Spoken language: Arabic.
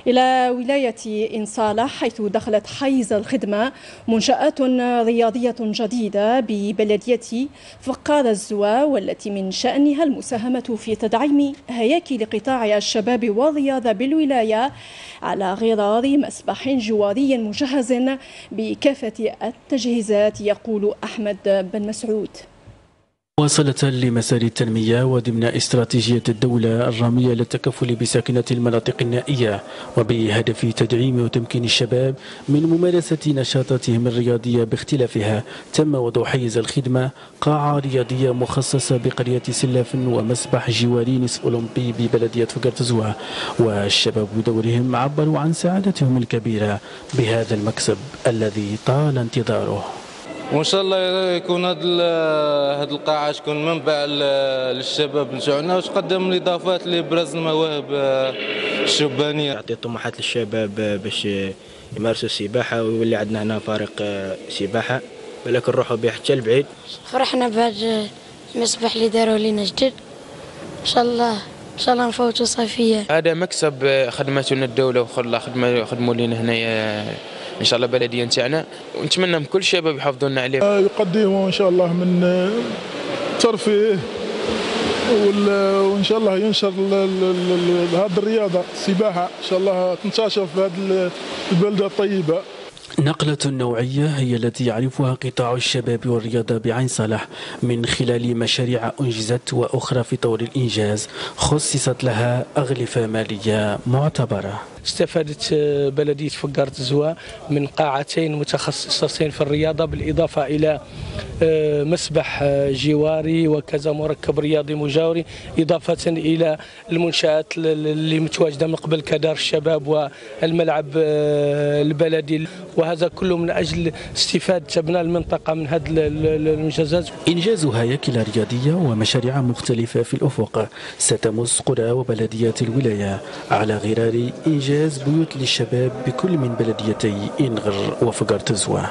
إلى ولاية إن صالح، حيث دخلت حيز الخدمة منشآت رياضية جديدة ببلدية فقار الزوا، والتي من شأنها المساهمة في تدعيم هياكل قطاع الشباب والرياضة بالولاية على غرار مسبح جواري مجهز بكافة التجهيزات. يقول أحمد بن مسعود: مواصلة لمسار التنمية وضمن استراتيجية الدولة الرامية للتكفل بساكنة المناطق النائية، وبهدف تدعيم وتمكين الشباب من ممارسة نشاطاتهم الرياضية باختلافها، تم وضع حيز الخدمة قاعة رياضية مخصصة بقرية سلاف ومسبح جواري نصف أولمبي ببلدية فقرتزوة. والشباب بدورهم عبروا عن سعادتهم الكبيرة بهذا المكسب الذي طال انتظاره. وان شاء الله يكون هذه القاعه تكون منبع للشباب نتاعنا، وتقدم من الاضافات لابراز المواهب الشبانيه، تعطي طموحات للشباب باش يمارسوا السباحه ويولي عندنا هنا فريق سباحه، ولكن نروحوا به حتى لبعيد. فرحنا بهذا المسبح اللي داروا لنا جديد، ان شاء الله نفوتوا صيفيه. هذا مكسب خدمتنا الدوله خدموا لنا هنايا ان شاء الله بلديه نتاعنا، ونتمنى من كل الشباب يحافظوا لنا عليه. يقدموا ان شاء الله من ترفيه، وان شاء الله ينشر هذه الرياضه السباحه ان شاء الله تنتشر في هذه البلده الطيبه. نقلة نوعية هي التي يعرفها قطاع الشباب والرياضة بعين صالح من خلال مشاريع أنجزت وأخرى في طور الإنجاز خصصت لها أغلفة مالية معتبرة. استفادت بلدية فقرتزوة من قاعتين متخصصتين في الرياضة، بالإضافة إلى مسبح جواري وكذا مركب رياضي مجاوري، إضافة إلى المنشآت اللي متواجدة من قبل كدار الشباب والملعب البلدي، وهذا كله من أجل استفادة أبناء المنطقة من هذه المنجزات. إنجاز هياكل رياضية ومشاريع مختلفة في الأفق ستمس قرى وبلديات الولاية على غرار إنجاز بيوت للشباب بكل من بلديتي إنغر وفقرتزوة.